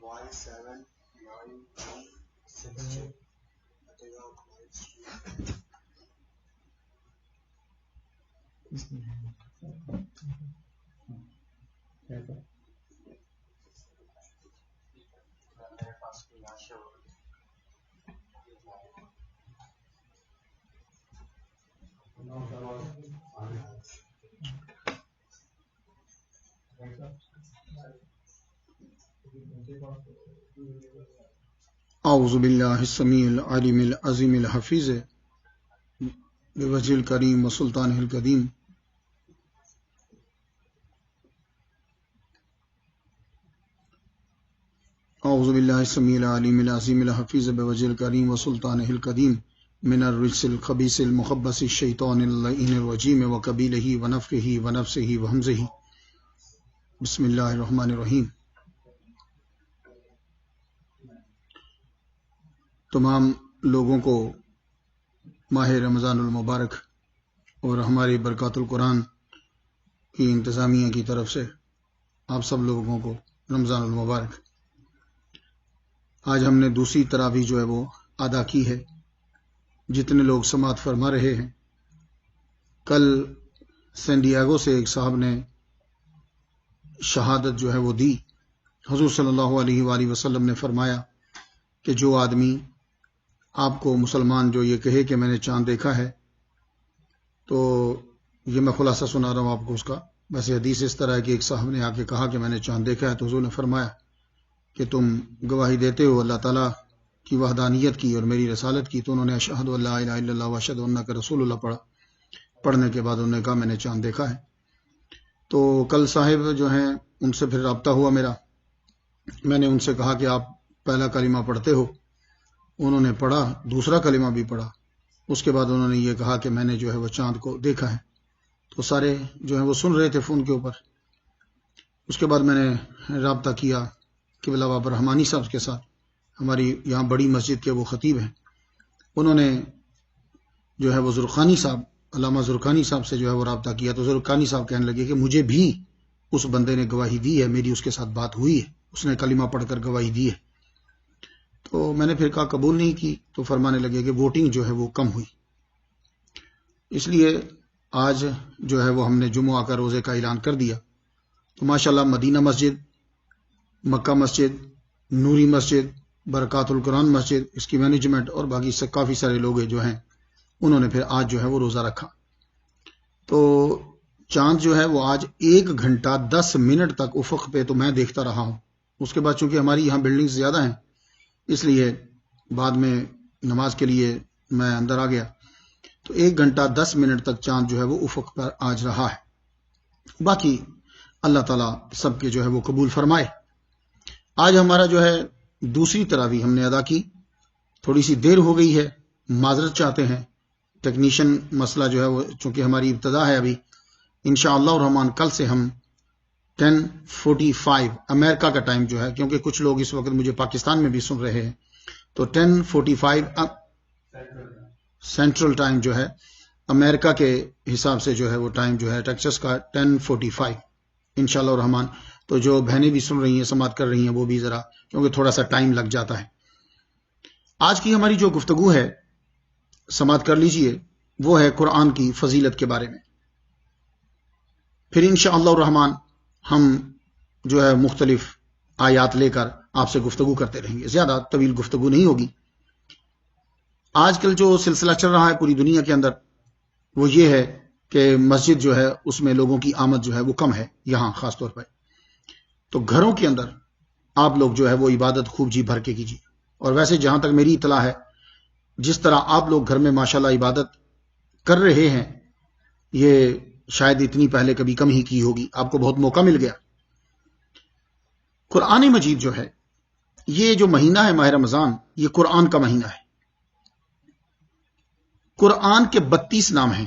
Y79362 Atega Kuwait Street. میرے پاس کوئی آشا ہو اعوذ باللہ السمیع العلیم العظیم الحفیظ بوجہ الکریم وسلطانہ القدیم اعوذ باللہ السمیع العلیم العظیم الحفیظ بوجہ الکریم وسلطانہ القدیم من الرجس الخبیث المخبث الشیطان اللعین الرجیم وقبیلہ ونفخہ ونفثہ وہمزہ. بسم اللہ الرحمن الرحیم. تمام لوگوں کو ماہ رمضان المبارک اور ہماری برکات القرآن کی انتظامیہ کی طرف سے آپ سب لوگوں کو رمضان المبارک. آج ہم نے دوسری تراویح جو ہے وہ ادا کی ہے. جتنے لوگ سماعت فرما رہے ہیں، کل سین ڈیاگو سے ایک صاحب نے شہادت جو ہے وہ دی. حضور صلی اللہ علیہ وآلہ وسلم نے فرمایا کہ جو آدمی آپ کو مسلمان جو یہ کہے کہ میں نے چاند دیکھا ہے، تو یہ میں خلاصہ سنا رہا ہوں آپ کو اس کا. ویسے حدیث اس طرح ہے کہ ایک صاحب نے آ کے کہا کہ میں نے چاند دیکھا ہے، تو حضور نے فرمایا کہ تم گواہی دیتے ہو اللہ تعالیٰ کی وحدانیت کی اور میری رسالت کی. تو انہوں نے اشہد ان لا الہ الا اللہ واشہد انک رسول اللہ پڑھا. پڑھنے کے بعد انہوں نے کہا میں نے چاند دیکھا ہے. تو کل صاحب جو ہیں ان سے پھر رابطہ ہوا میرا. میں نے ان سے کہا کہ آپ پہلا کلمہ پڑھتے ہو. انہوں نے پڑھا، دوسرا کلمہ بھی پڑھا. اس کے بعد انہوں نے یہ کہا کہ میں نے جو ہے وہ چاند کو دیکھا ہے. تو سارے جو ہیں وہ سن رہے تھے فون کے اوپر. اس کے بعد میں نے رابطہ کیا قبلہ بابا رحمانی صاحب کے ساتھ. ہماری یہاں بڑی مسجد کے وہ خطیب ہیں. انہوں نے جو ہے وہ زرقانی صاحب، علامہ زرقانی صاحب سے جو ہے وہ رابطہ کیا. تو زرقانی صاحب کہنے لگے کہ مجھے بھی اس بندے نے گواہی دی ہے، میری اس کے ساتھ بات ہوئی ہے، اس نے کلمہ پڑھ کر گواہی دی ہے. تو میں نے پھر کہا قبول نہیں کی. تو فرمانے لگے کہ ووٹنگ جو ہے وہ کم ہوئی. اس لیے آج جو ہے وہ ہم نے جمعہ کا روزے کا اعلان کر دیا. تو ماشاءاللہ مدینہ مسجد، مکہ مسجد، نوری مسجد، برکات القرآن مسجد، اس کی مینجمنٹ اور باقی سے کافی سارے لوگ جو ہیں انہوں نے پھر آج جو ہے وہ روزہ رکھا. تو چاند جو ہے وہ آج 1 گھنٹہ 10 منٹ تک افق پہ تو میں دیکھتا رہا ہوں. اس کے بعد چونکہ ہماری یہاں بلڈنگز زیادہ ہیں، اس لیے بعد میں نماز کے لیے میں اندر آ گیا. تو 1 گھنٹہ 10 منٹ تک چاند جو ہے وہ افق پر آج رہا ہے. باقی اللہ تعالیٰ سب کے جو ہے وہ قبول فرمائے. آج ہمارا جو ہے دوسری تراویح ہم نے ادا کی. تھوڑی سی دیر ہو گئی ہے، معذرت چاہتے ہیں. ٹیکنیشین مسئلہ جو ہے وہ چونکہ ہماری ابتدا ہے ابھی. انشاءاللہ الرحمن کل سے ہم 10:45 امریکہ کا ٹائم جو ہے، کیونکہ کچھ لوگ اس وقت مجھے پاکستان میں بھی سن رہے ہیں، تو 10:45 سینٹرل ٹائم جو ہے امریکہ کے حساب سے جو ہے وہ ٹائم جو ہے ٹیکساس کا 10:45 انشاءاللہ الرحمن. تو جو بہنیں بھی سن رہی ہیں، سماعت کر رہی ہیں، وہ بھی ذرا کیونکہ تھوڑا سا ٹائم لگ جاتا ہے. آج کی ہماری جو گفتگو ہے، سماعت کر لیجئے، وہ ہے قرآن کی فضیلت کے بارے میں. پھر انشاءاللہ الرحمن ہم جو ہے مختلف آیات لے کر آپ سے گفتگو کرتے رہیں گے. زیادہ طویل گفتگو نہیں ہوگی. آج کل جو سلسلہ چل رہا ہے پوری دنیا کے اندر، وہ یہ ہے کہ مسجد جو ہے اس میں لوگوں کی آمد جو ہے وہ کم ہے، یہاں خاص طور پر. تو گھروں کے اندر آپ لوگ جو ہے وہ عبادت خوب جی بھر کے کیجیے. اور ویسے جہاں تک میری اطلاع ہے، جس طرح آپ لوگ گھر میں ماشاءاللہ عبادت کر رہے ہیں، یہ شاید اتنی پہلے کبھی کم ہی کی ہوگی. آپ کو بہت موقع مل گیا. قرآن مجید جو ہے، یہ جو مہینہ ہے ماہ رمضان، یہ قرآن کا مہینہ ہے. قرآن کے 32 نام ہیں.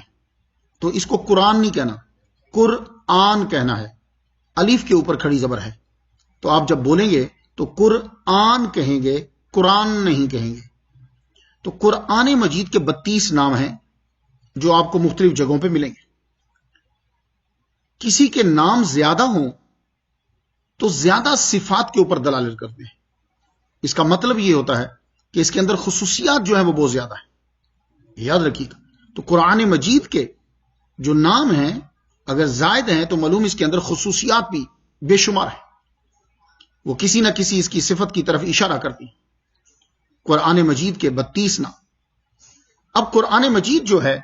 تو اس کو قرآن نہیں کہنا، قرآن کہنا ہے. الف کے اوپر کھڑی زبر ہے. تو آپ جب بولیں گے تو قرآن کہیں گے، قرآن نہیں کہیں گے. تو قرآن مجید کے 32 نام ہیں جو آپ کو مختلف جگہوں پہ ملیں گے. کسی کے نام زیادہ ہوں تو زیادہ صفات کے اوپر دلالت کرتے ہیں. اس کا مطلب یہ ہوتا ہے کہ اس کے اندر خصوصیات جو ہیں وہ بہت زیادہ ہیں، یاد رکھیے گا۔ تو قرآن مجید کے جو نام ہیں اگر زائد ہیں تو معلوم اس کے اندر خصوصیات بھی بے شمار ہیں، وہ کسی نہ کسی اس کی صفت کی طرف اشارہ کرتی ہیں۔ قرآن مجید کے 32 نام۔ اب قرآن مجید جو ہے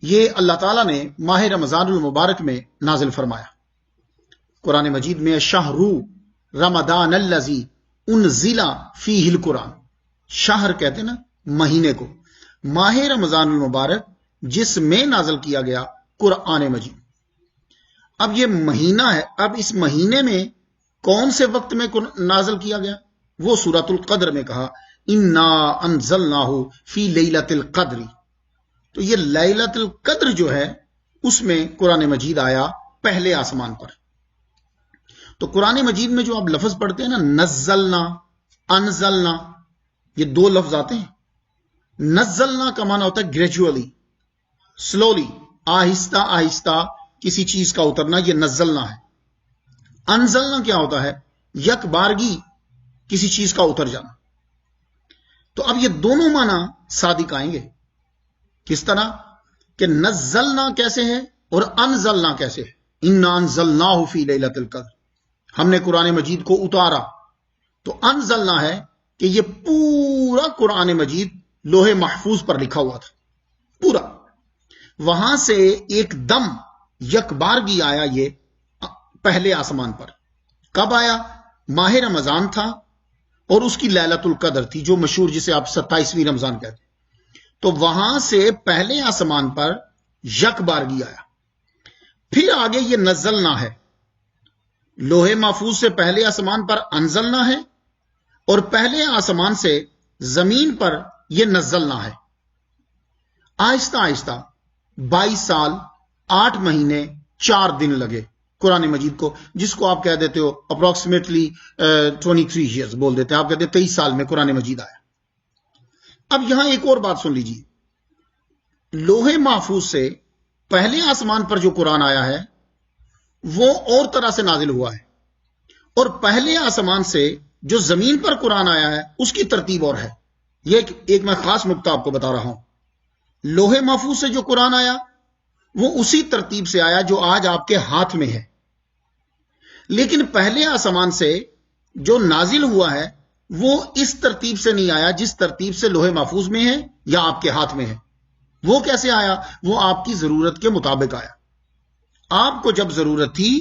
یہ اللہ تعالیٰ نے ماہ رمضان المبارک میں نازل فرمایا۔ قرآن مجید میں شہر رمضان الذی انزل فیہ القرآن، شہر کہتے ہیں نا مہینے کو، ماہ رمضان المبارک جس میں نازل کیا گیا قرآن مجید۔ اب یہ مہینہ ہے، اب اس مہینے میں کون سے وقت میں نازل کیا گیا؟ وہ سورۃ القدر میں کہا انا انزلناہ فی لیلۃ القدر۔ تو یہ لیلۃ القدر جو ہے اس میں قرآن مجید آیا پہلے آسمان پر۔ تو قرآن مجید میں جو آپ لفظ پڑھتے ہیں نا نزلنا، انزلنا، یہ دو لفظ آتے ہیں۔ نزلنا کا معنی ہوتا ہے گریجولی، سلولی، آہستہ آہستہ کسی چیز کا اترنا، یہ نزلنا ہے۔ انزلنا کیا ہوتا ہے؟ یک بارگی کسی چیز کا اتر جانا۔ تو اب یہ دونوں معنی صادق آئیں گے۔ کس طرح کہ نزلنا کیسے ہے اور انزلنا کیسے ہے؟ انا انزلناہ فی لیلۃ القدر، ہم نے قرآن مجید کو اتارا۔ تو انزلنا ہے کہ یہ پورا قرآن مجید لوح محفوظ پر لکھا ہوا تھا، پورا، وہاں سے ایک دم یک بارگی آیا یہ پہلے آسمان پر۔ کب آیا؟ ماہ رمضان تھا اور اس کی لیلۃ القدر تھی جو مشہور، جسے آپ 27ویں رمضان کہتے ہیں۔ تو وہاں سے پہلے آسمان پر یک بارگی آیا۔ پھر آگے یہ نزلنا ہے، لوح محفوظ سے پہلے آسمان پر انزلنا ہے، اور پہلے آسمان سے زمین پر یہ نزلنا ہے۔ آہستہ آہستہ 22 سال 8 مہینے 4 دن لگے قرآن مجید کو، جس کو آپ کہہ دیتے ہو اپروکسیمیٹلی 23 ایئرز بول دیتے ہیں، آپ کہتے ہیں 23 سال میں قرآن مجید آیا۔ اب یہاں ایک اور بات سن لیجیے، لوح محفوظ سے پہلے آسمان پر جو قرآن آیا ہے وہ اور طرح سے نازل ہوا ہے، اور پہلے آسمان سے جو زمین پر قرآن آیا ہے اس کی ترتیب اور ہے۔ یہ ایک میں خاص نقطہ آپ کو بتا رہا ہوں۔ لوح محفوظ سے جو قرآن آیا وہ اسی ترتیب سے آیا جو آج آپ کے ہاتھ میں ہے، لیکن پہلے آسمان سے جو نازل ہوا ہے وہ اس ترتیب سے نہیں آیا جس ترتیب سے لوح محفوظ میں ہے یا آپ کے ہاتھ میں ہے۔ وہ کیسے آیا؟ وہ آپ کی ضرورت کے مطابق آیا۔ آپ کو جب ضرورت تھی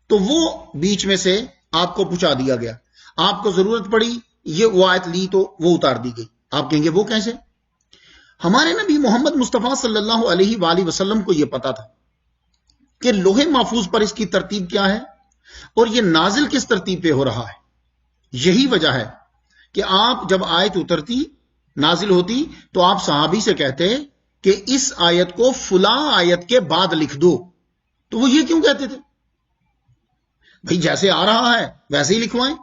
تو وہ بیچ میں سے آپ کو پہنچا دیا گیا، آپ کو ضرورت پڑی یہ وہ آیت لی تو وہ اتار دی گئی۔ آپ کہیں گے وہ کیسے؟ ہمارے نبی محمد مصطفیٰ صلی اللہ علیہ وآلہ وسلم کو یہ پتا تھا کہ لوح محفوظ پر اس کی ترتیب کیا ہے اور یہ نازل کس ترتیب پہ ہو رہا ہے۔ یہی وجہ ہے کہ آپ جب آیت اترتی نازل ہوتی تو آپ صحابی سے کہتے کہ اس آیت کو فلاں آیت کے بعد لکھ دو، تو وہ یہ کیوں کہتے تھے؟ بھئی جیسے آ رہا ہے ویسے ہی لکھوائیں۔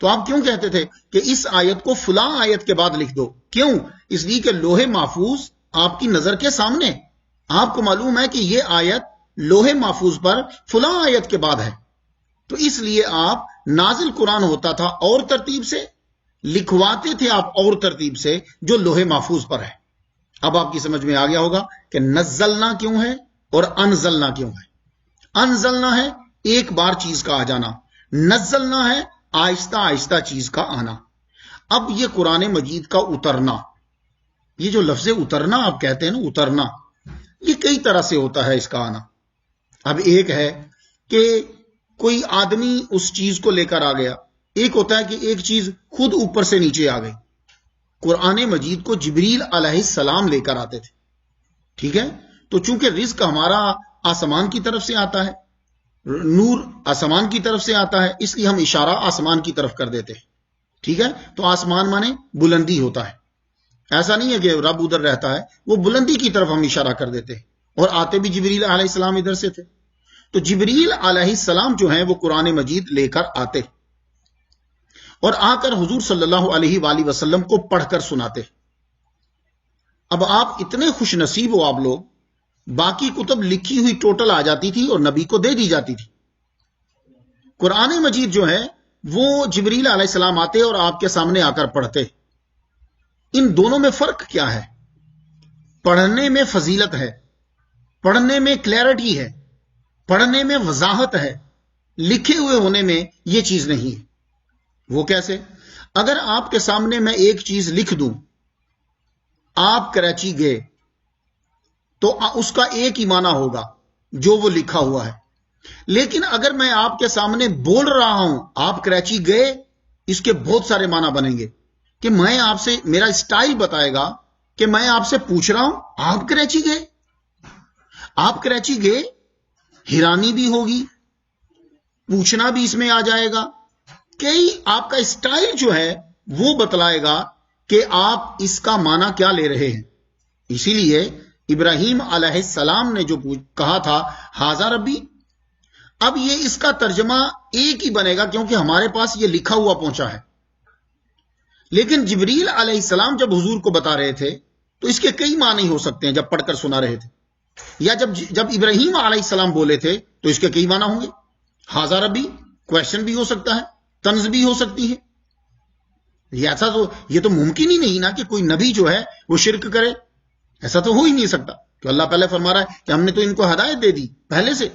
تو آپ کیوں کہتے تھے کہ اس آیت کو فلاں آیت کے بعد لکھ دو؟ کیوں؟ اس لیے کہ لوح محفوظ آپ کی نظر کے سامنے، آپ کو معلوم ہے کہ یہ آیت لوح محفوظ پر فلاں آیت کے بعد ہے، تو اس لیے آپ نازل قرآن ہوتا تھا اور ترتیب سے، لکھواتے تھے آپ اور ترتیب سے جو لوح محفوظ پر ہے۔ اب آپ کی سمجھ میں آ گیا ہوگا کہ نزلنا کیوں ہے اور انزلنا کیوں ہے۔ انزلنا ہے ایک بار چیز کا آ جانا، نزلنا ہے آہستہ آہستہ چیز کا آنا۔ اب یہ قرآن مجید کا اترنا، یہ جو لفظ اترنا آپ کہتے ہیں نا، اترنا، یہ کئی طرح سے ہوتا ہے اس کا آنا۔ اب ایک ہے کہ کوئی آدمی اس چیز کو لے کر آ گیا، ایک ہوتا ہے کہ ایک چیز خود اوپر سے نیچے آ گئی۔ قرآن مجید کو جبریل علیہ السلام لے کر آتے تھے، ٹھیک ہے؟ تو چونکہ رزق ہمارا آسمان کی طرف سے آتا ہے، نور آسمان کی طرف سے آتا ہے، اس لیے ہم اشارہ آسمان کی طرف کر دیتے ہیں، ٹھیک ہے؟ تو آسمان مانے بلندی ہوتا ہے، ایسا نہیں ہے کہ رب ادھر رہتا ہے، وہ بلندی کی طرف ہم اشارہ کر دیتے ہیں، اور آتے بھی جبریل علیہ السلام ادھر سے تھے۔ تو جبریل علیہ السلام جو ہیں وہ قرآن مجید لے کر آتے اور آ کر حضور صلی اللہ علیہ وآلہ وسلم کو پڑھ کر سناتے۔ اب آپ اتنے خوش نصیب ہو آپ لوگ، باقی کتب لکھی ہوئی ٹوٹل آ جاتی تھی اور نبی کو دے دی جاتی تھی۔ قرآن مجید جو ہے وہ جبریل علیہ السلام آتے اور آپ کے سامنے آ کر پڑھتے. ان دونوں میں فرق کیا ہے؟ پڑھنے میں فضیلت ہے، پڑھنے میں کلیئرٹی ہے، پڑھنے میں وضاحت ہے، لکھے ہوئے ہونے میں یہ چیز نہیں ہے. وہ کیسے؟ اگر آپ کے سامنے میں ایک چیز لکھ دوں، آپ کراچی گئے، تو اس کا ایک ہی معنی ہوگا جو وہ لکھا ہوا ہے. لیکن اگر میں آپ کے سامنے بول رہا ہوں آپ کراچی گئے، اس کے بہت سارے معنی بنیں گے کہ میں آپ سے، میرا اسٹائل بتائے گا کہ میں آپ سے پوچھ رہا ہوں آپ کراچی گئے، آپ کراچی گئے، حیرانی بھی ہوگی، پوچھنا بھی اس میں آ جائے گا. کئی آپ کا اسٹائل جو ہے وہ بتلائے گا کہ آپ اس کا معنی کیا لے رہے ہیں. اسی لیے ابراہیم علیہ السلام نے جو کہا تھا ھذا ربی، اب یہ اس کا ترجمہ ایک ہی بنے گا کیونکہ ہمارے پاس یہ لکھا ہوا پہنچا ہے. لیکن جبریل علیہ السلام جب حضور کو بتا رہے تھے تو اس کے کئی معنی ہو سکتے ہیں جب پڑھ کر سنا رہے تھے، یا جب ابراہیم علیہ السلام بولے تھے تو اس کے کئی معنی ہوں گے. ھذا ربی کویشچن بھی ہو سکتا ہے، طنز بھی ہو سکتی ہے. یہ تو ممکن ہی نہیں نا کہ کوئی نبی جو ہے وہ شرک کرے. ایسا تو ہو ہی نہیں سکتا کہ اللہ پہلے فرما رہا ہے کہ ہم نے تو ان کو ہدایت دے دی پہلے سے.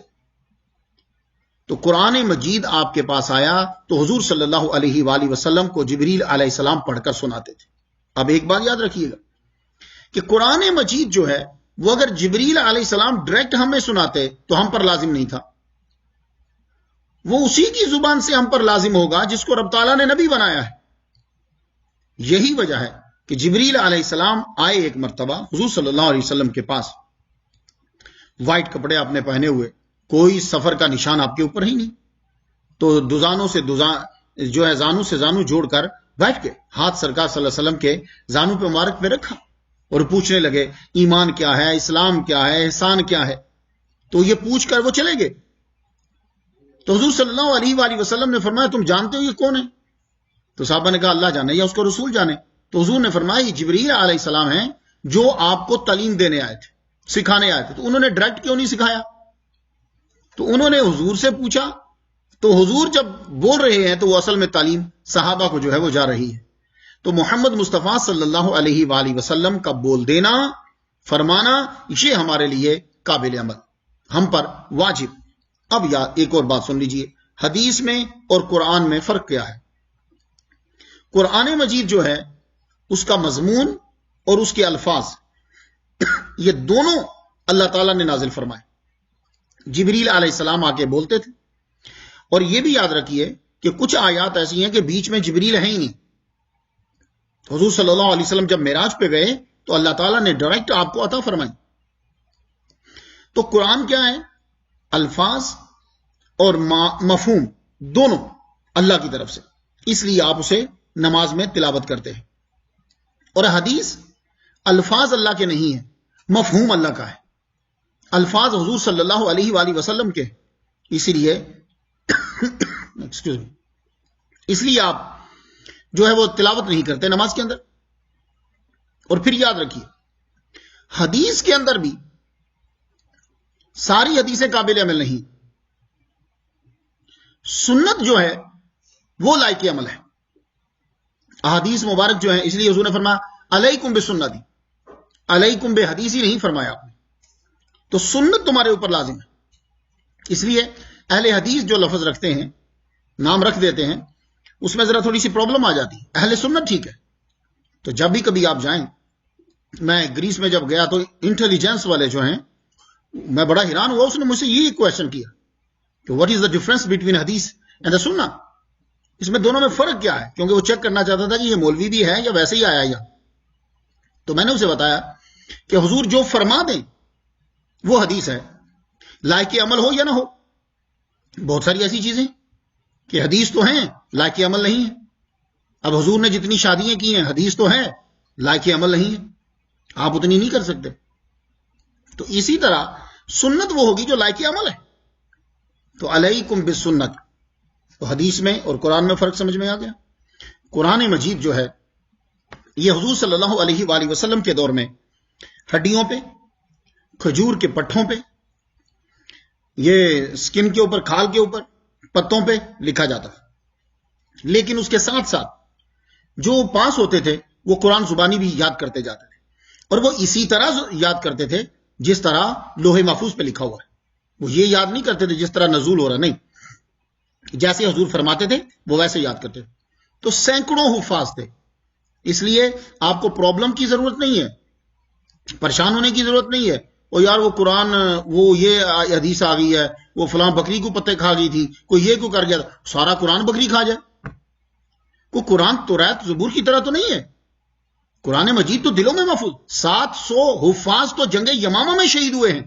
تو قرآن مجید آپ کے پاس آیا تو حضور صلی اللہ علیہ وآلہ وسلم کو جبریل علیہ السلام پڑھ کر سناتے تھے. اب ایک بات یاد رکھیے گا کہ قرآن مجید جو ہے وہ اگر جبریل علیہ السلام ڈائریکٹ ہمیں سناتے تو ہم پر لازم نہیں تھا. وہ اسی کی زبان سے ہم پر لازم ہوگا جس کو رب تعالیٰ نے نبی بنایا ہے. یہی وجہ ہے کہ جبریل علیہ السلام آئے ایک مرتبہ حضور صلی اللہ علیہ وسلم کے پاس، وائٹ کپڑے آپ نے پہنے ہوئے، کوئی سفر کا نشان آپ کے اوپر ہی نہیں. تو زانوں سے زانو جوڑ کر بیٹھ کے ہاتھ سرکار صلی اللہ علیہ وسلم کے زانو پہ مبارک پہ رکھا اور پوچھنے لگے ایمان کیا ہے، اسلام کیا ہے، احسان کیا ہے. تو یہ پوچھ کر وہ چلے گئے. تو حضور صلی اللہ علیہ وآلہ وسلم نے فرمایا تم جانتے ہو یہ کون ہے؟ تو صحابہ نے کہا اللہ جانے یا اس کو رسول جانے. تو حضور نے فرمایا یہ جبریل علیہ السلام ہیں جو آپ کو تعلیم دینے آئے تھے، سکھانے آئے تھے. تو انہوں نے ڈائریکٹ کیوں نہیں سکھایا؟ تو انہوں نے حضور سے پوچھا. تو حضور جب بول رہے ہیں تو وہ اصل میں تعلیم صحابہ کو جو ہے وہ جا رہی ہے. تو محمد مصطفیٰ صلی اللہ علیہ وآلہ وسلم کا بول دینا، فرمانا، یہ ہمارے لیے قابل عمل، ہم پر واجب. اب ایک اور بات سن لیجئے، حدیث میں اور قرآن میں فرق کیا ہے؟ قرآن مجید جو ہے اس کا مضمون اور اس کے الفاظ یہ دونوں اللہ تعالیٰ نے نازل فرمائے. جبریل علیہ السلام آ کے بولتے تھے. اور یہ بھی یاد رکھیے کہ کچھ آیات ایسی ہیں کہ بیچ میں جبریل ہیں ہی نہیں. حضور صلی اللہ علیہ وسلم جب معراج پہ گئے تو اللہ تعالیٰ نے ڈائریکٹ آپ کو عطا فرمائی. تو قرآن کیا ہے؟ الفاظ اور مفہوم دونوں اللہ کی طرف سے، اس لیے آپ اسے نماز میں تلاوت کرتے ہیں. اور حدیث الفاظ اللہ کے نہیں ہیں، مفہوم اللہ کا ہے. الفاظ حضور صلی اللہ علیہ وآلہ وسلم کے، اسی لیے آپ جو ہے وہ تلاوت نہیں کرتے نماز کے اندر. اور پھر یاد رکھیے حدیث کے اندر بھی ساری حدیثیں قابل عمل نہیں. سنت جو ہے وہ لائق عمل ہے. احادیث مبارک جو ہیں، اس لیے حضور نے فرمایا علیکم بسنتی، علیکم بے حدیثی نہیں فرمایا آپ نے. تو سنت تمہارے اوپر لازم ہے. اس لیے اہل حدیث جو لفظ رکھتے ہیں، نام رکھ دیتے ہیں، اس میں ذرا تھوڑی سی پرابلم آ جاتی ہے. اہل سنت ٹھیک ہے. تو جب بھی کبھی آپ جائیں، میں گریس میں جب گیا تو انٹیلیجنس والے جو ہیں، میں بڑا حیران ہوا، اس نے مجھ سے یہ کویشچن کیا کہ what is the difference between حدیث اینڈ دا سنہ، اس میں دونوں میں فرق کیا ہے؟ کیونکہ وہ چیک کرنا چاہتا تھا کہ یہ مولوی بھی ہے یا ویسے ہی آیا یا. تو میں نے اسے بتایا کہ حضور جو فرما دیں وہ حدیث ہے، لائق عمل ہو یا نہ ہو. بہت ساری ایسی چیزیں کہ حدیث تو ہیں لائق عمل نہیں ہے. اب حضور نے جتنی شادیاں کی ہیں حدیث تو ہے لائق عمل نہیں ہے، آپ اتنی نہیں کر سکتے. تو اسی طرح سنت وہ ہوگی جو لائق عمل ہے. تو علیکم بالسنت، تو حدیث میں اور قرآن میں فرق سمجھ میں آ گیا. قرآن مجید جو ہے یہ حضور صلی اللہ علیہ وآلہ وسلم کے دور میں ہڈیوں پہ، کھجور کے پٹھوں پہ، یہ سکن کے اوپر، کھال کے اوپر، پتوں پہ لکھا جاتا تھا. لیکن اس کے ساتھ ساتھ جو پاس ہوتے تھے وہ قرآن زبانی بھی یاد کرتے جاتے تھے، اور وہ اسی طرح یاد کرتے تھے جس طرح لوح محفوظ پہ لکھا ہوا ہے. وہ یہ یاد نہیں کرتے تھے جس طرح نزول ہو رہا، نہیں، جیسے حضور فرماتے تھے وہ ویسے یاد کرتے تھے. تو سینکڑوں حفاظ تھے. اس لیے آپ کو پرابلم کی ضرورت نہیں ہے، پریشان ہونے کی ضرورت نہیں ہے. وہ یار وہ قرآن، وہ یہ حدیث آ گئی ہے، وہ فلاں بکری کو پتے کھا گئی تھی، کوئی یہ کو کر گیا، سارا قرآن بکری کھا جائے. کوئی قرآن توریت زبور کی طرح تو نہیں ہے. قرآن مجید تو دلوں میں محفوظ. 700 حفاظ تو جنگ یمامہ میں شہید ہوئے ہیں.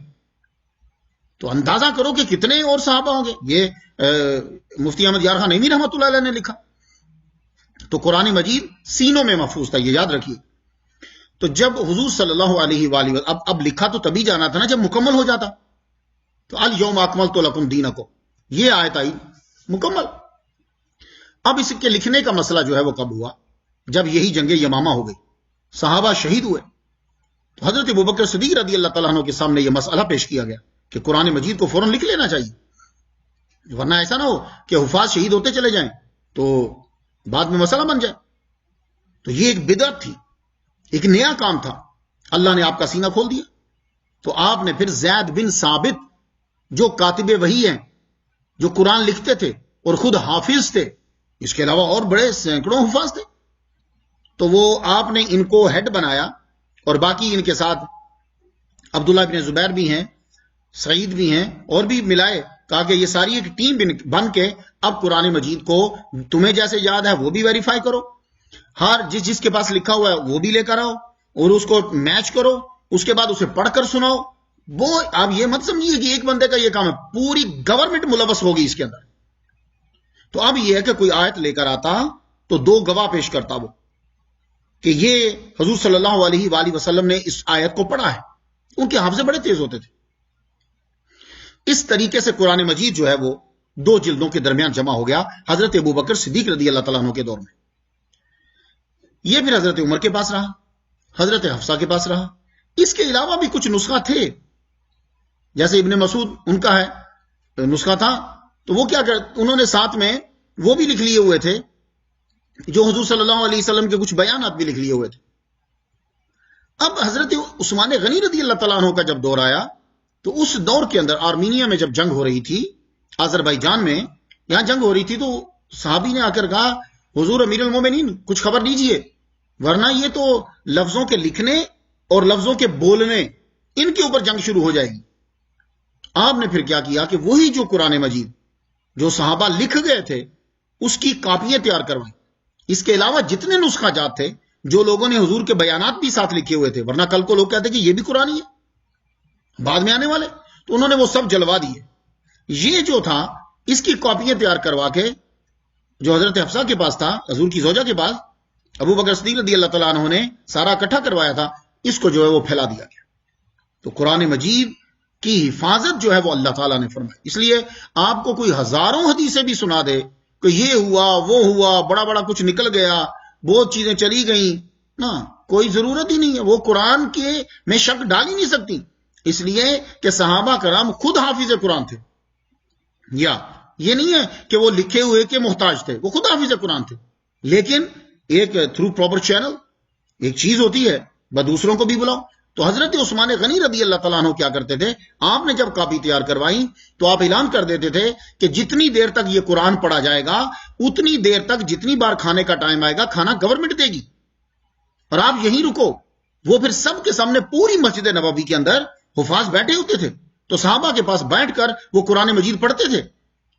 تو اندازہ کرو کہ کتنے اور صحابہ ہوں گے. یہ مفتی احمد یار خان نعیمی رحمۃ اللہ علیہ نے لکھا. تو قرآن مجید سینوں میں محفوظ تھا، یہ یاد رکھیے. تو جب حضور صلی اللہ علیہ وآلہ وسلم اب لکھا تو تبھی جانا تھا نا جب مکمل ہو جاتا. تو الیوم اکملت لکم دینکم، یہ آیت آئی مکمل. اب اس کے لکھنے کا مسئلہ جو ہے وہ کب ہوا؟ جب یہی جنگ یمامہ ہو گئی، صحابہ شہید ہوئے. تو حضرت ابوبکر صدیق رضی اللہ تعالیٰ عنہ کے سامنے یہ مسئلہ پیش کیا گیا کہ قرآن مجید کو فوراً لکھ لینا چاہیے، ورنہ ایسا نہ ہو کہ حفاظ شہید ہوتے چلے جائیں تو بعد میں مسئلہ بن جائے. تو یہ ایک بدعت تھی، ایک نیا کام تھا. اللہ نے آپ کا سینہ کھول دیا. تو آپ نے پھر زید بن ثابت جو کاتب وحی ہیں، جو قرآن لکھتے تھے اور خود حافظ تھے، اس کے علاوہ اور بڑے سینکڑوں حفاظ تھے، تو وہ آپ نے ان کو ہیڈ بنایا، اور باقی ان کے ساتھ عبداللہ بن زبیر بھی ہیں، سعید بھی ہیں، اور بھی ملائے. کہا کہ یہ ساری ایک ٹیم بن کے اب قرآن مجید کو تمہیں جیسے یاد ہے وہ بھی ویریفائی کرو، ہر جس کے پاس لکھا ہوا ہے وہ بھی لے کر آؤ اور اس کو میچ کرو، اس کے بعد اسے پڑھ کر سناؤ. وہ آپ یہ مت سمجھیے کہ ایک بندے کا یہ کام ہے، پوری گورنمنٹ ملوث ہوگی اس کے اندر. تو اب یہ ہے کہ کوئی آیت لے کر آتا تو 2 گواہ پیش کرتا وہ کہ یہ حضور صلی اللہ علیہ وآلہ وسلم نے اس آیت کو پڑھا ہے. ان کے حافظے بڑے تیز ہوتے تھے. اس طریقے سے قرآن مجید جو ہے وہ 2 جلدوں کے درمیان جمع ہو گیا حضرت ابوبکر صدیق رضی اللہ تعالیٰ عنہ کے دور میں. یہ پھر حضرت عمر کے پاس رہا، حضرت حفصہ کے پاس رہا. اس کے علاوہ بھی کچھ نسخہ تھے، جیسے ابن مسعود ان کا ہے نسخہ تھا، تو وہ کیا انہوں نے ساتھ میں وہ بھی لکھ لیے ہوئے تھے، جو حضور صلی اللہ علیہ وسلم کے کچھ بیانات بھی لکھ لیے ہوئے تھے. اب حضرت عثمان غنی رضی اللہ تعالیٰ عنہ کا جب دور آیا تو اس دور کے اندر آرمینیا میں جب جنگ ہو رہی تھی، آذربائیجان میں یہاں جنگ ہو رہی تھی، تو صحابی نے آ کر کہا حضور امیر المومنین کچھ خبر دیجئے، ورنہ یہ تو لفظوں کے لکھنے اور لفظوں کے بولنے ان کے اوپر جنگ شروع ہو جائے گی. آپ نے پھر کیا کیا کہ وہی جو قرآن مجید جو صحابہ لکھ گئے تھے اس کی کاپیاں تیار کروائیں. اس کے علاوہ جتنے نسخہ جات تھے جو لوگوں نے حضور کے بیانات بھی ساتھ لکھے ہوئے تھے، ورنہ کل کو لوگ کہتے کہ یہ بھی قرآن ہی ہے بعد میں آنے والے، تو انہوں نے وہ سب جلوا دیے. یہ جو تھا اس کی کاپیاں تیار کروا کے جو حضرت حفصہ کے پاس تھا، حضور کی زوجہ کے پاس، ابو بکر صدیق رضی اللہ تعالیٰ عنہ نے سارا اکٹھا کروایا تھا، اس کو جو ہے وہ پھیلا دیا گیا. تو قرآن مجید کی حفاظت جو ہے وہ اللہ تعالیٰ نے فرمائی. اس لیے آپ کو کوئی ہزاروں حدیثیں بھی سنا دے کہ یہ ہوا وہ ہوا، بڑا بڑا کچھ نکل گیا، بہت چیزیں چلی گئیں، نا کوئی ضرورت ہی نہیں ہے. وہ قرآن کے میں شک ڈال ہی نہیں سکتی، اس لیے کہ صحابہ کرام خود حافظ قرآن تھے. یا یہ نہیں ہے کہ وہ لکھے ہوئے کے محتاج تھے، وہ خود حافظ قرآن تھے. لیکن ایک تھرو پراپر چینل ایک چیز ہوتی ہے، بس دوسروں کو بھی بلاؤ. تو حضرت عثمان غنی رضی اللہ تعالیٰ عنہ کیا کرتے تھے، آپ نے جب کاپی تیار کروائی تو آپ اعلان کر دیتے تھے کہ جتنی دیر تک یہ قرآن پڑھا جائے گا اتنی دیر تک جتنی بار کھانے کا ٹائم آئے گا کھانا گورنمنٹ دے گی، اور آپ یہیں رکو. وہ پھر سب کے سامنے پوری مسجد نبوی کے اندر حفاظ بیٹھے ہوتے تھے، تو صحابہ کے پاس بیٹھ کر وہ قرآن مجید پڑھتے تھے.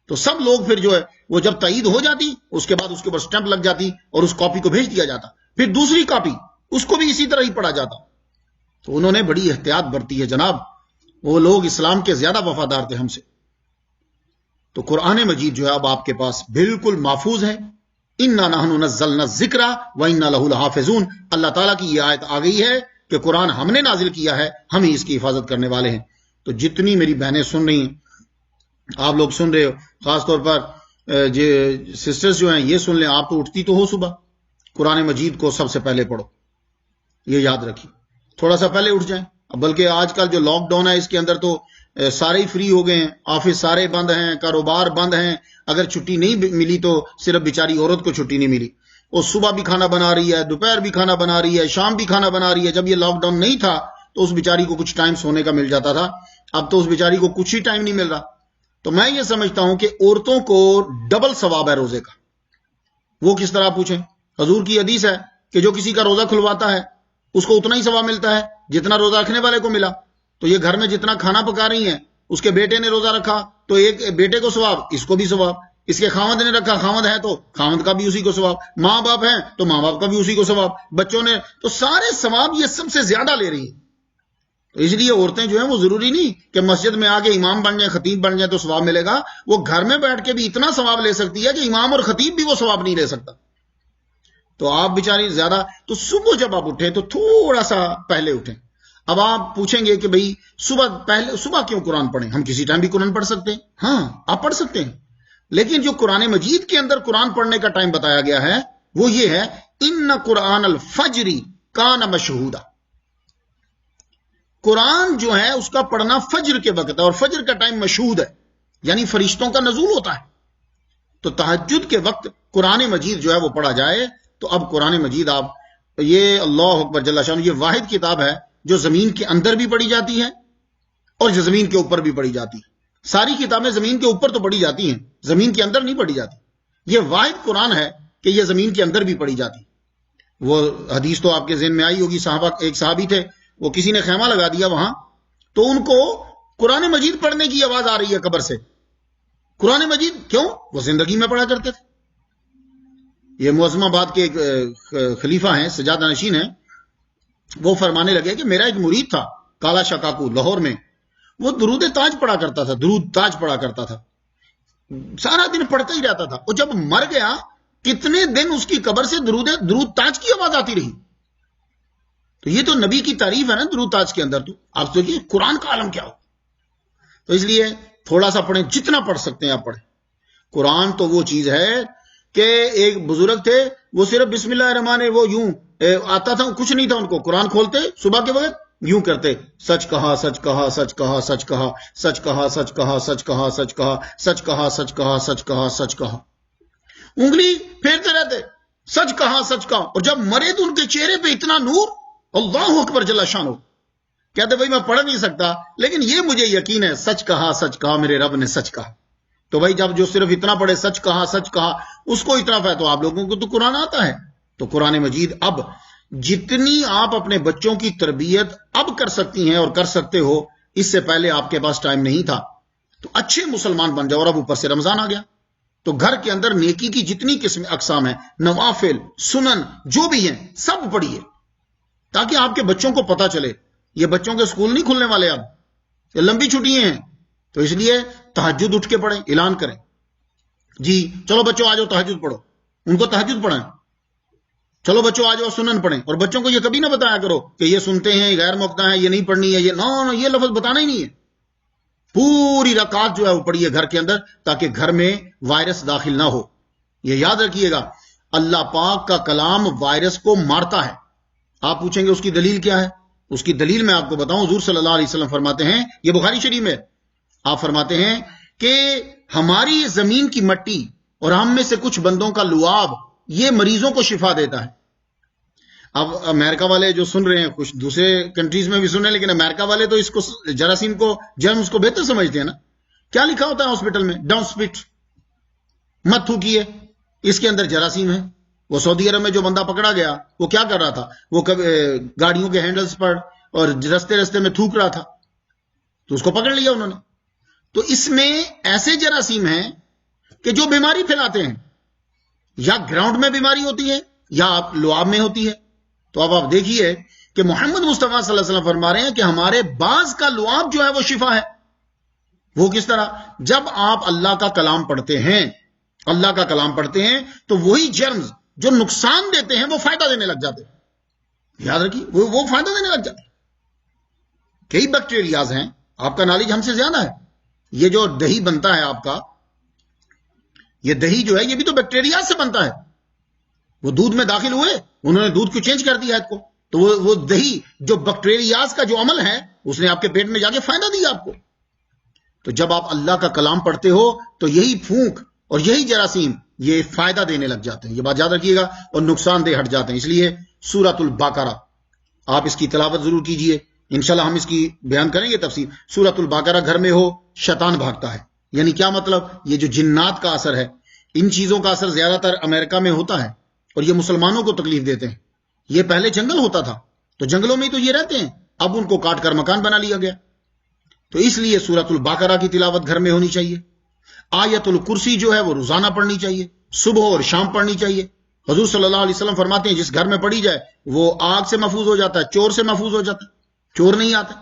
تو سب لوگ پھر جو ہے وہ جب تائید ہو جاتی اس کے بعد اس کے اوپر سٹیمپ لگ جاتی اور اس کاپی کو بھیج دیا جاتا. پھر دوسری کاپی اس کو بھی اسی طرح ہی پڑھا جاتا. تو انہوں نے بڑی احتیاط برتی ہے جناب، وہ لوگ اسلام کے زیادہ وفادار تھے ہم سے. تو قرآن مجید جو ہے اب آپ کے پاس بالکل محفوظ ہے. اِنَّا نَحْنُ نَزَّلْنَا الذِّكْرَ وَإِنَّا لَهُ لَحَافِظُونَ. اللہ تعالیٰ کی یہ آیت آ گئی ہے کہ قرآن ہم نے نازل کیا ہے، ہم ہی اس کی حفاظت کرنے والے ہیں. تو جتنی میری بہنیں سن رہی ہیں، آپ لوگ سن رہے ہو، خاص طور پر سسٹرز جو ہیں یہ سن لیں. آپ تو اٹھتی تو ہو صبح، قرآن مجید کو سب سے پہلے پڑھو، یہ یاد رکھیے. تھوڑا سا پہلے اٹھ جائیں. بلکہ آج کل جو لاک ڈاؤن ہے اس کے اندر تو سارے فری ہو گئے ہیں، آفس سارے بند ہیں، کاروبار بند ہیں، اگر چھٹی نہیں ملی تو صرف بیچاری عورت کو چھٹی نہیں ملی، وہ صبح بھی کھانا بنا رہی ہے، دوپہر بھی کھانا بنا رہی ہے، شام بھی کھانا بنا رہی ہے۔ جب یہ لاک ڈاؤن نہیں تھا تو اس بیچاری کو کچھ ٹائم سونے کا مل جاتا تھا، اب تو اس بیچاری کو کچھ ہی ٹائم نہیں مل رہا۔ تو میں یہ سمجھتا ہوں کہ عورتوں کو ڈبل ثواب ہے روزے کا۔ وہ کس طرح پوچھیں؟ حضور کی حدیث ہے کہ جو کسی کا روزہ کھلواتا ہے اس کو اتنا ہی ثواب ملتا ہے جتنا روزہ رکھنے والے کو ملا۔ تو یہ گھر میں جتنا کھانا پکا رہی ہیں، اس کے بیٹے نے روزہ رکھا تو ایک بیٹے کو ثواب، اس کو بھی ثواب، اس کے خاوند نے رکھا، خاوند ہے تو خاوند کا بھی اسی کو ثواب، ماں باپ ہیں تو ماں باپ کا بھی اسی کو ثواب، بچوں نے، تو سارے ثواب یہ سب سے زیادہ لے رہی ہیں۔ تو اس لیے عورتیں جو ہیں وہ ضروری نہیں کہ مسجد میں آ کے امام بن جائیں، خطیب بن جائیں تو ثواب ملے گا، وہ گھر میں بیٹھ کے بھی اتنا ثواب لے سکتی ہے کہ امام اور خطیب بھی وہ ثواب نہیں لے سکتا۔ تو آپ بیچاری زیادہ، تو صبح جب آپ اٹھیں تو تھوڑا سا پہلے اٹھیں۔ اب آپ پوچھیں گے کہ بھئی صبح کیوں قرآن پڑھیں؟ ہم کسی ٹائم بھی قرآن پڑھ سکتے ہیں، ہاں آپ پڑھ سکتے ہیں، لیکن جو قرآن مجید کے اندر قرآن پڑھنے کا ٹائم بتایا گیا ہے وہ یہ ہے، ان قرآن الفجر کان مشہودا۔ قرآن جو ہے اس کا پڑھنا فجر کے وقت ہے، اور فجر کا ٹائم مشہود ہے، یعنی فرشتوں کا نزول ہوتا ہے۔ تو تہجد کے وقت قرآن مجید جو ہے وہ پڑھا جائے۔ تو اب قرآن مجید آپ، یہ اللہ اکبر جل شانہ، یہ واحد کتاب ہے جو زمین کے اندر بھی پڑھی جاتی ہے اور جو زمین کے اوپر بھی پڑھی جاتی ہے۔ ساری کتابیں زمین کے اوپر تو پڑھی جاتی ہیں، زمین کے اندر نہیں پڑھی جاتی۔ یہ واحد قرآن ہے کہ یہ زمین کے اندر بھی پڑھی جاتی۔ وہ حدیث تو آپ کے ذہن میں آئی ہوگی، ایک صحابی تھے، وہ کسی نے خیمہ لگا دیا وہاں، تو ان کو قرآن مجید پڑھنے کی آواز آ رہی ہے قبر سے۔ قرآن مجید کیوں؟ وہ زندگی میں پڑھا کرتے تھے۔ یہ معظم آباد کے ایک خلیفہ ہیں، سجادہ نشین ہیں، وہ فرمانے لگے کہ میرا ایک مرید تھا کالا شکاکو لاہور میں، وہ درود تاج پڑھا کرتا تھا، درود تاج پڑھا کرتا تھا، سارا دن پڑھتا ہی رہتا تھا، اور جب مر گیا کتنے دن اس کی قبر سے درود تاج کی آواز آتی رہی۔ تو یہ تو نبی کی تعریف ہے نا درود تاج کے اندر۔ تو آپ سوچیے قرآن کا عالم کیا ہو۔ تو اس لیے تھوڑا سا پڑھیں، جتنا پڑھ سکتے ہیں آپ پڑھیں۔ قرآن تو وہ چیز ہے کہ ایک بزرگ تھے، وہ صرف بسم اللہ الرحمن، وہ یوں آتا تھا، کچھ نہیں تھا ان کو، قرآن کھولتے صبح کے وقت یوں کرتے، سچ کہا سچ کہا سچ کہا سچ کہا سچ کہا سچ کہا سچ کہا سچ کہا سچ کہا سچ کہا سچ کہا سچ کہا، انگلی پھیرتے رہتے، سچ کہا سچ کہا۔ اور جب مرے تو ان کے چہرے پہ اتنا نور، اللہ اکبر جل شانہ، کہتے بھائی میں پڑھ نہیں سکتا لیکن یہ مجھے یقین ہے سچ کہا میرے رب نے سچ کہا۔ تو بھائی جب جو صرف اتنا پڑھے سچ کہا اس کو اتنا ہے، تو آپ لوگوں کو تو قرآن آتا ہے۔ تو قرآن مجید اب جتنی آپ اپنے بچوں کی تربیت اب کر سکتی ہیں اور کر سکتے ہو، اس سے پہلے آپ کے پاس ٹائم نہیں تھا، تو اچھے مسلمان بن جاؤ۔ اور اب اوپر سے رمضان آ گیا تو گھر کے اندر نیکی کی جتنی قسم اقسام ہیں، نوافل، سنن جو بھی ہیں، سب پڑھیے تاکہ آپ کے بچوں کو پتہ چلے۔ یہ بچوں کے اسکول نہیں کھلنے والے، اب یہ لمبی چھٹیاں ہیں، تو اس لیے تہجد اٹھ کے پڑھیں، اعلان کریں، جی چلو بچوں آ جاؤ تہجد پڑھو، ان کو تہجد پڑھائیں، چلو بچوں آ جاؤ سنن پڑھیں۔ اور بچوں کو یہ کبھی نہ بتایا کرو کہ یہ سنتے ہیں، غیر موقع ہے، یہ نہیں پڑھنی ہے، یہ نو یہ لفظ بتانا ہی نہیں ہے۔ پوری رکعت جو ہے وہ پڑھیے گھر کے اندر، تاکہ گھر میں وائرس داخل نہ ہو۔ یہ یاد رکھیے گا، اللہ پاک کا کلام وائرس کو مارتا ہے۔ آپ پوچھیں گے اس کی دلیل کیا ہے؟ اس کی دلیل میں آپ کو بتاؤں، حضور صلی اللہ علیہ وسلم فرماتے ہیں، یہ بخاری شریف میں آپ فرماتے ہیں کہ ہماری زمین کی مٹی اور ہم میں سے کچھ بندوں کا لعاب یہ مریضوں کو شفا دیتا ہے۔ اب امریکہ والے جو سن رہے ہیں، کچھ دوسرے کنٹریز میں بھی سن رہے ہیں، لیکن امریکہ والے تو اس کو جراثیم کو، جرمز کو بہتر سمجھتے ہیں نا۔ کیا لکھا ہوتا ہے ہاسپٹل میں؟ ڈونٹ سپٹ، مت تھوکیے، اس کے اندر جراثیم ہے۔ وہ سعودی عرب میں جو بندہ پکڑا گیا، وہ کیا کر رہا تھا؟ وہ گاڑیوں کے ہینڈلز پر اور رستے میں تھوک رہا تھا، تو اس کو پکڑ لیا انہوں نے۔ تو اس میں ایسے جراثیم ہیں کہ جو بیماری پھیلاتے ہیں، یا گراؤنڈ میں بیماری ہوتی ہے یا لعاب میں ہوتی ہے۔ تو اب آپ دیکھیے کہ محمد مصطفیٰ صلی اللہ علیہ وسلم فرما رہے ہیں کہ ہمارے بعض کا لعاب جو ہے وہ شفا ہے۔ وہ کس طرح؟ جب آپ اللہ کا کلام پڑھتے ہیں، اللہ کا کلام پڑھتے ہیں تو وہی جرمز جو نقصان دیتے ہیں وہ فائدہ دینے لگ جاتے ہیں۔ یاد رکھیے، وہ فائدہ دینے لگ جاتے ہیں۔ کئی بیکٹیریاز ہیں، آپ کا نالج ہم سے زیادہ ہے۔ یہ جو دہی بنتا ہے آپ کا، یہ دہی جو ہے یہ بھی تو بیکٹیریا سے بنتا ہے۔ وہ دودھ میں داخل ہوئے، انہوں نے دودھ کو چینج کر دیا کو، تو وہ دہی جو بیکٹیریاز کا جو عمل ہے، اس نے آپ کے پیٹ میں جا کے فائدہ دیا آپ کو۔ تو جب آپ اللہ کا کلام پڑھتے ہو تو یہی پھونک اور یہی جراثیم یہ فائدہ دینے لگ جاتے ہیں، یہ بات یاد رکھیے گا، اور نقصان دہ ہٹ جاتے ہیں۔ اس لیے سورۃ البقرہ آپ اس کی تلاوت ضرور کیجئے، انشاءاللہ ہم اس کی بیان کریں گے تفصیل۔ سورۃ البقرہ گھر میں ہو شیطان بھاگتا ہے، یعنی کیا مطلب؟ یہ جو جنات کا اثر ہے، ان چیزوں کا اثر زیادہ تر امریکہ میں ہوتا ہے اور یہ مسلمانوں کو تکلیف دیتے ہیں۔ یہ پہلے جنگل ہوتا تھا تو جنگلوں میں تو یہ رہتے ہیں، اب ان کو کاٹ کر مکان بنا لیا گیا، تو اس لیے سورۃ البقرہ کی تلاوت گھر میں ہونی چاہیے۔ آیت الکرسی جو ہے وہ روزانہ پڑھنی چاہیے، صبح اور شام پڑھنی چاہیے۔ حضور صلی اللہ علیہ وسلم فرماتے ہیں جس گھر میں پڑھی جائے وہ آگ سے محفوظ ہو جاتا ہے، چور سے محفوظ ہو جاتا ہے، چور نہیں آتا،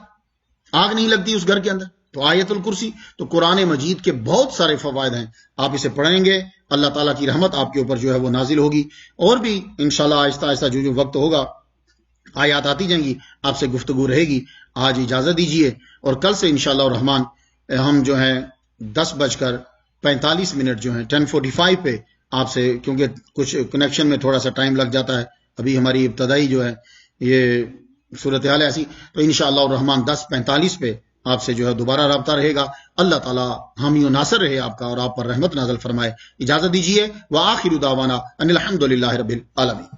آگ نہیں لگتی اس گھر کے اندر۔ تو آیت الکرسی، تو قرآن مجید کے بہت سارے فوائد ہیں، آپ اسے پڑھیں گے اللہ تعالیٰ کی رحمت آپ کے اوپر جو ہے وہ نازل ہوگی، اور بھی انشاءاللہ آہستہ آہستہ جو وقت ہوگا آیات آتی جائیں گی، آپ سے گفتگو رہے گی۔ آج اجازت دیجیے، اور کل سے انشاءاللہ الرحمن ہم جو ہیں 10:45 جو ہیں 10:45 پہ آپ سے، کیونکہ کچھ کنیکشن میں تھوڑا سا ٹائم لگ جاتا ہے، ابھی ہماری ابتدائی جو ہے یہ صورتحال ایسی، تو انشاءاللہ الرحمن 10:45 پہ آپ سے جو ہے دوبارہ رابطہ رہے گا۔ اللہ تعالیٰ حامی و ناصر رہے آپ کا اور آپ پر رحمت نازل فرمائے۔ اجازت دیجیے، وآخر دعوانا ان الحمدللہ رب العالمین۔